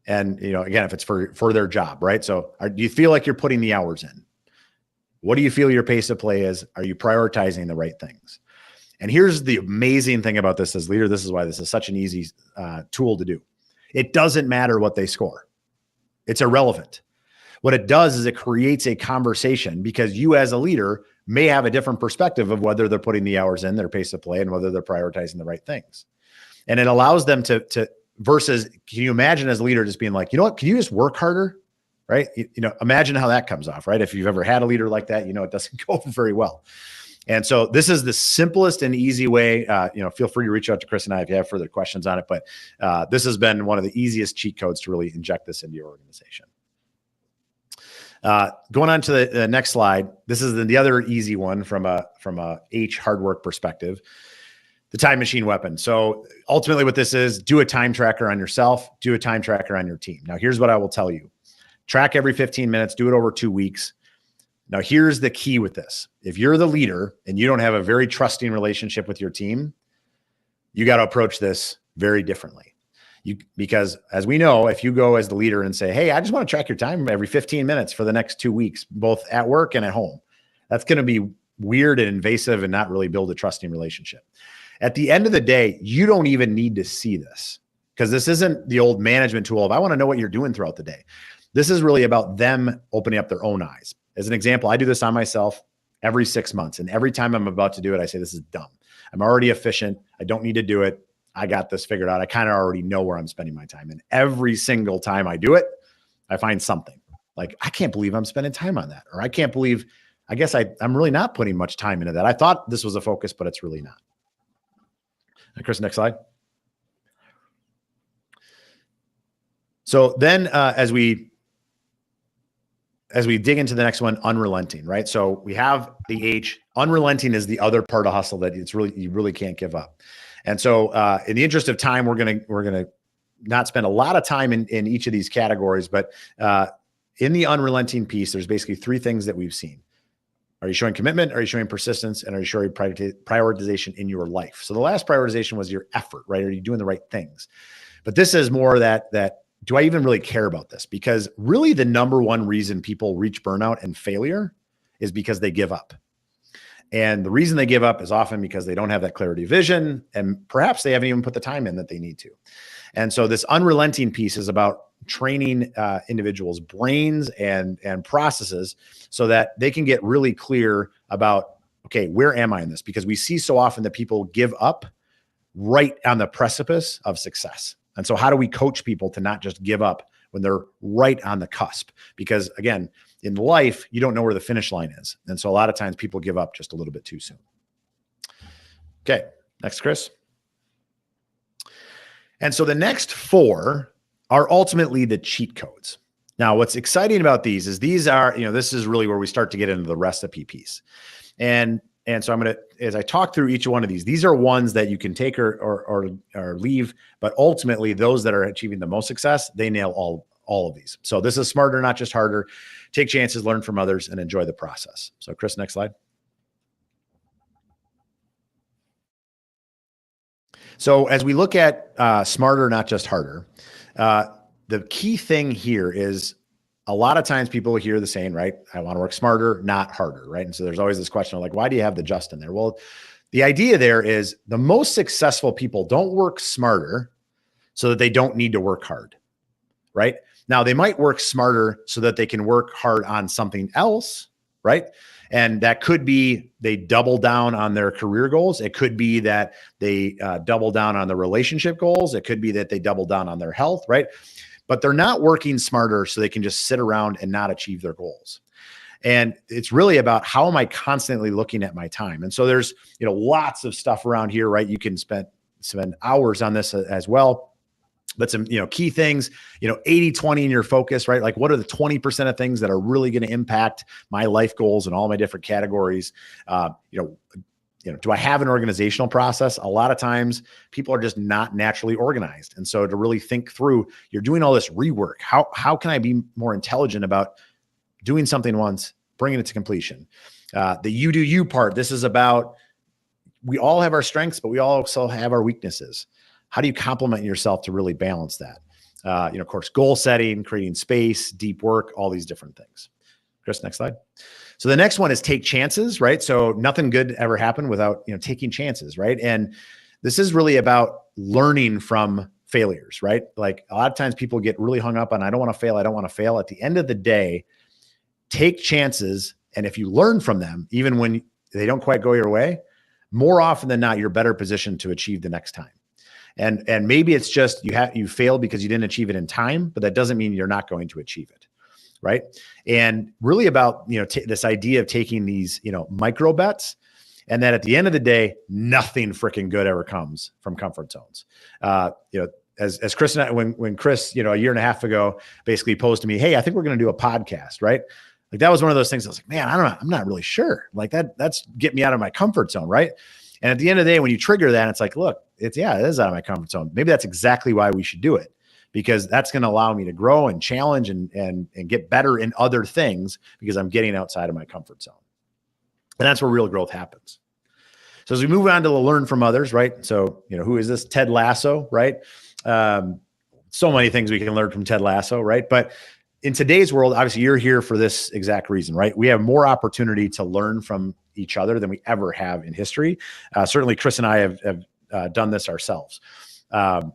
And, again, if it's for their job, right? So do you feel like you're putting the hours in? What do you feel your pace of play is? Are you prioritizing the right things? And here's the amazing thing about this as leader. This is why this is such an easy tool to do. It doesn't matter what they score. It's irrelevant. What it does is it creates a conversation, because you as a leader may have a different perspective of whether they're putting the hours in, their pace of play, and whether they're prioritizing the right things. And it allows them to versus, can you imagine as a leader just being like, you know what, can you just work harder? Right? Imagine how that comes off, right? If you've ever had a leader like that, it doesn't go very well. And so this is the simplest and easy way. Feel free to reach out to Chris and I if you have further questions on it. But this has been one of the easiest cheat codes to really inject this into your organization. Going on to the next slide. This is the other easy one from a H hard work perspective. The time machine weapon. So ultimately what this is, do a time tracker on yourself, do a time tracker on your team. Now, here's what I will tell you. Track every 15 minutes, do it over 2 weeks. Now, here's the key with this. If you're the leader and you don't have a very trusting relationship with your team, you got to approach this very differently. Because as we know, if you go as the leader and say, hey, I just want to track your time every 15 minutes for the next 2 weeks, both at work and at home, that's going to be weird and invasive and not really build a trusting relationship. At the end of the day, you don't even need to see this, because this isn't the old management tool of, I want to know what you're doing throughout the day. This is really about them opening up their own eyes. As an example, I do this on myself every 6 months. And every time I'm about to do it, I say, this is dumb. I'm already efficient. I don't need to do it. I got this figured out. I kind of already know where I'm spending my time. And every single time I do it, I find something like, I can't believe I'm spending time on that. Or I can't believe, I guess I'm really not putting much time into that. I thought this was a focus, but it's really not. Chris, next slide. So then as we dig into the next one, unrelenting, right? So we have the H. Unrelenting is the other part of hustle that you really can't give up. And so in the interest of time, we're gonna not spend a lot of time in each of these categories, but in the unrelenting piece, there's basically 3 things that we've seen. Are you showing commitment? Are you showing persistence? And are you showing prioritization in your life? So the last prioritization was your effort, right? Are you doing the right things? But this is more that do I even really care about this? Because really the number one reason people reach burnout and failure is because they give up. And the reason they give up is often because they don't have that clarity of vision, and perhaps they haven't even put the time in that they need to. And so this unrelenting piece is about training individuals' brains and processes so that they can get really clear about, okay, where am I in this? Because we see so often that people give up right on the precipice of success. And so how do we coach people to not just give up when they're right on the cusp? Because again, in life, you don't know where the finish line is. And so a lot of times people give up just a little bit too soon. Okay, next, Chris. And so the next 4 are ultimately the cheat codes. Now, what's exciting about these are, this is really where we start to get into the recipe piece. And so I'm going to, as I talk through each one of these are ones that you can take or leave, but ultimately those that are achieving the most success, they nail all of these. So this is smarter, not just harder. Take chances, learn from others, and enjoy the process. So Chris, next slide. So as we look at smarter, not just harder, the key thing here is a lot of times people hear the saying, right? I want to work smarter, not harder, right? And so there's always this question of like, why do you have the just in there? Well, the idea there is the most successful people don't work smarter so that they don't need to work hard, right? Now, they might work smarter so that they can work hard on something else, right? And that could be they double down on their career goals. It could be that they double down on their relationship goals. It could be that they double down on their health, right? But they're not working smarter so they can just sit around and not achieve their goals. And it's really about how am I constantly looking at my time? And so there's, lots of stuff around here, right? You can spend hours on this as well. But some, key things, 80-20 in your focus, right? Like what are the 20% of things that are really going to impact my life goals and all my different categories? Do I have an organizational process? A lot of times people are just not naturally organized. And so to really think through, you're doing all this rework. How can I be more intelligent about doing something once, bringing it to completion? The you do you part, this is about, we all have our strengths, but we also have our weaknesses. How do you complement yourself to really balance that? Of course, goal setting, creating space, deep work, all these different things. Chris, next slide. So the next one is take chances, right? So nothing good ever happened without, taking chances, right? And this is really about learning from failures, right? Like a lot of times people get really hung up on, I don't want to fail. I don't want to fail. At the end of the day, take chances. And if you learn from them, even when they don't quite go your way, more often than not, you're better positioned to achieve the next time. And maybe it's just you failed because you didn't achieve it in time, but that doesn't mean you're not going to achieve it, right? And really about this idea of taking these micro bets, and that at the end of the day, nothing freaking good ever comes from comfort zones. As Chris and I, when Chris a year and a half ago basically posed to me, hey, I think we're going to do a podcast, right? Like that was one of those things I was like, man, I don't know, I'm not really sure. Like that's get me out of my comfort zone, right? And at the end of the day, when you trigger that, it's like, look, it is out of my comfort zone. Maybe that's exactly why we should do it, because that's going to allow me to grow and challenge and get better in other things because I'm getting outside of my comfort zone. And that's where real growth happens. So as we move on to learn from others, right? So, who is this? Ted Lasso, right? So many things we can learn from Ted Lasso, right? But in today's world, obviously you're here for this exact reason, right? We have more opportunity to learn from each other than we ever have in history. Certainly Chris and I have done this ourselves. Number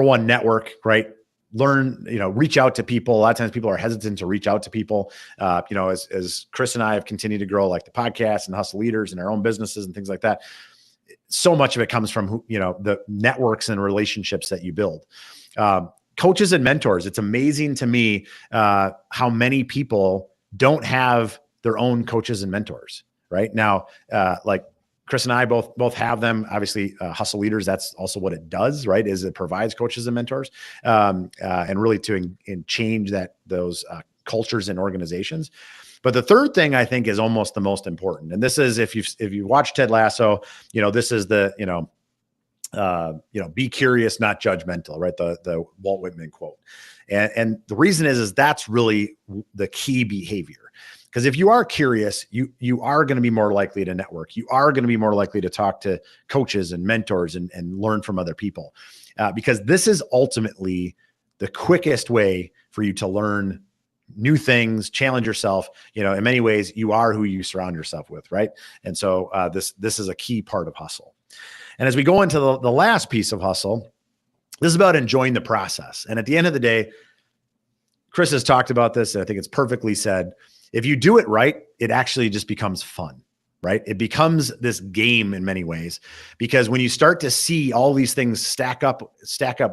one, network, right? Learn, reach out to people. A lot of times people are hesitant to reach out to people. As Chris and I have continued to grow, like the podcast and Hustle Leaders and our own businesses and things like that, so much of it comes from, the networks and relationships that you build. Coaches and mentors. It's amazing to me how many people don't have their own coaches and mentors right now. Like Chris and I both have them. Obviously, Hustle Leaders, that's also what it does, right? Is it provides coaches and mentors and really to change those cultures and organizations. But the third thing I think is almost the most important. And this is, if you watch Ted Lasso, this is the, be curious, not judgmental, right? The Walt Whitman quote. And the reason is that's really the key behavior. Because if you are curious, you are going to be more likely to network. You are going to be more likely to talk to coaches and mentors and learn from other people. Because this is ultimately the quickest way for you to learn new things, challenge yourself. In many ways, you are who you surround yourself with, right? And so this is a key part of hustle. And as we go into the last piece of hustle, this is about enjoying the process. And at the end of the day, Chris has talked about this, and I think it's perfectly said. If you do it right, it actually just becomes fun, right? It becomes this game in many ways, because when you start to see all these things stack up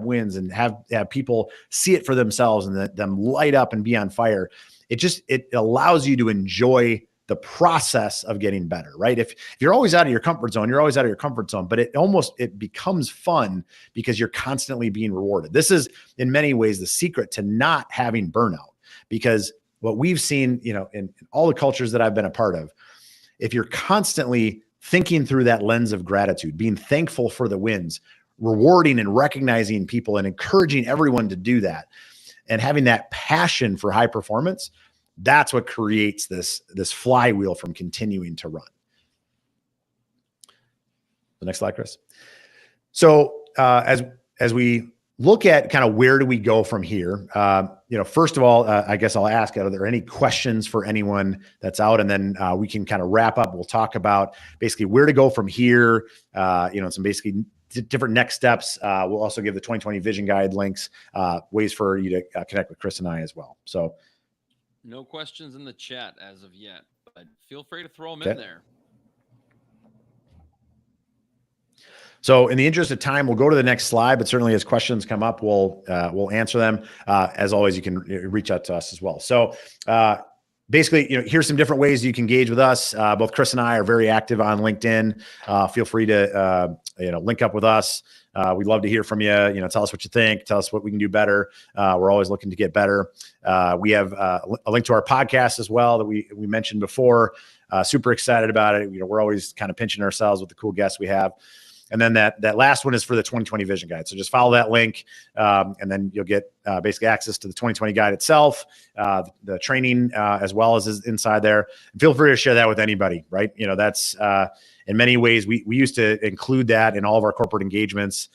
wins and have people see it for themselves and them light up and be on fire, it allows you to enjoy the process of getting better, right? If you're always out of your comfort zone, you're always out of your comfort zone, but it becomes fun because you're constantly being rewarded. This is in many ways the secret to not having burnout, because what we've seen, in all the cultures that I've been a part of, if you're constantly thinking through that lens of gratitude, being thankful for the wins, rewarding and recognizing people and encouraging everyone to do that, and having that passion for high performance, that's what creates this flywheel from continuing to run. The next slide, Chris. So as we look at kind of where do we go from here, first of all, I guess I'll ask, are there any questions for anyone that's out? And then we can kind of wrap up. We'll talk about basically where to go from here, some basically different next steps. We'll also give the 2020 Vision Guide links, ways for you to connect with Chris and I as well. So no questions in the chat as of yet, but feel free to throw them in there. So in the interest of time, we'll go to the next slide, but certainly as questions come up, we'll answer them. As always, you can reach out to us as well. So basically, here's some different ways you can engage with us. Both Chris and I are very active on LinkedIn. Feel free to link up with us. We'd love to hear from you. Tell us what you think. Tell us what we can do better. We're always looking to get better. We have a link to our podcast as well that we mentioned before. Super excited about it. We're always kind of pinching ourselves with the cool guests we have. And then that last one is for the 2020 Vision Guide. So just follow that link, and then you'll get basically access to the 2020 guide itself, the training as well as is inside there. And feel free to share that with anybody, right? That's in many ways, we used to include that in all of our corporate engagements,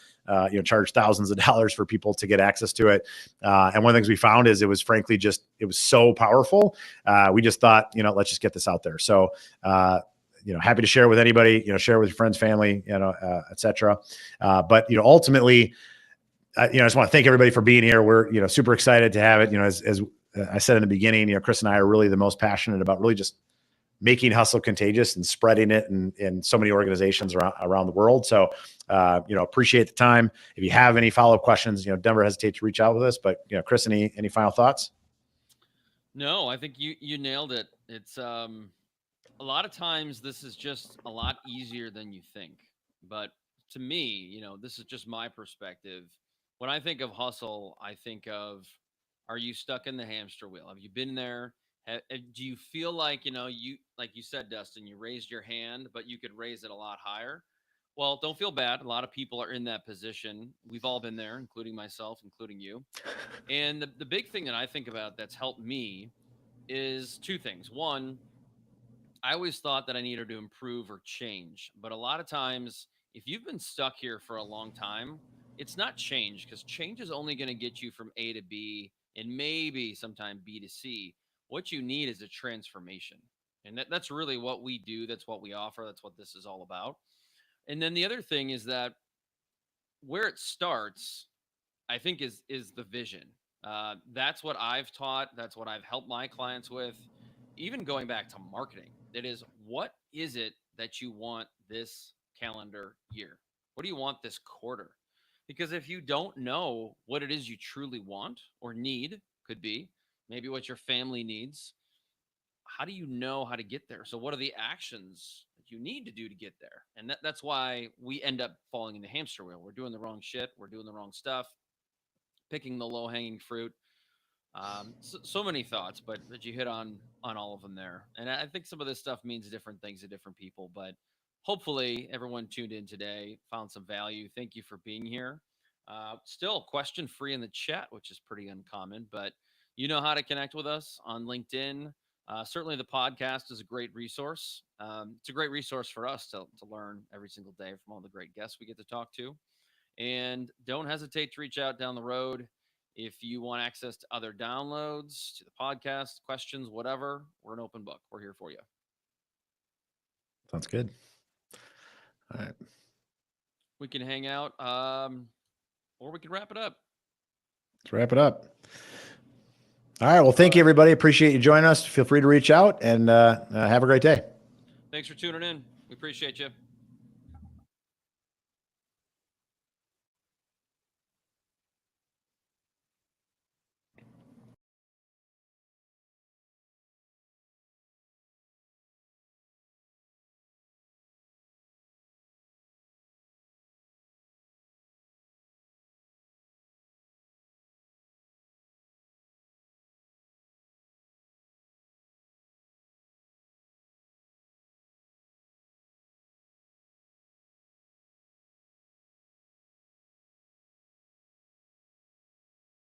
charge thousands of dollars for people to get access to it. And one of the things we found is it was frankly it was so powerful. We just thought, let's just get this out there. So, happy to share with anybody, share with your friends, family, et cetera. But, ultimately, I just want to thank everybody for being here. We're, super excited to have it. As I said in the beginning, Chris and I are really the most passionate about really just making hustle contagious and spreading it in so many organizations around the world. So, appreciate the time. If you have any follow-up questions, don't ever hesitate to reach out with us. But, Chris, any final thoughts? No, I think you nailed it. It's, a lot of times this is just a lot easier than you think. But to me, this is just my perspective. When I think of hustle, I think of, are you stuck in the hamster wheel? Have you been there? Do you feel like, like you said, Dustin, you raised your hand, but you could raise it a lot higher? Well, don't feel bad. A lot of people are in that position. We've all been there, including myself, including you. And the big thing that I think about that's helped me is two things. One, I always thought that I needed to improve or change. But a lot of times, if you've been stuck here for a long time, it's not change, because change is only going to get you from A to B and maybe sometime B to C. What you need is a transformation. And that's really what we do. That's what we offer. That's what this is all about. And then the other thing is that where it starts, I think, is the vision. That's what I've taught. That's what I've helped my clients with. Even going back to marketing, it is, what is it that you want this calendar year? What do you want this quarter? Because if you don't know what it is you truly want or need, could be maybe what your family needs, how do you know how to get there? So what are the actions that you need to do to get there? And that's why we end up falling in the hamster wheel. We're doing the wrong shit. We're doing the wrong stuff, picking the low hanging fruit. So many thoughts, but you hit on all of them there. And I think some of this stuff means different things to different people, but hopefully everyone tuned in today found some value. Thank you for being here. Still question free in the chat, which is pretty uncommon, but you know how to connect with us on LinkedIn. Certainly the podcast is a great resource. It's a great resource for us to learn every single day from all the great guests we get to talk to. And don't hesitate to reach out down the road. If you want access to other downloads, to the podcast, questions, whatever, we're an open book. We're here for you. Sounds good. All right. We can hang out, or we can wrap it up. Let's wrap it up. All right. Well, thank you, everybody. Appreciate you joining us. Feel free to reach out and have a great day. Thanks for tuning in. We appreciate you.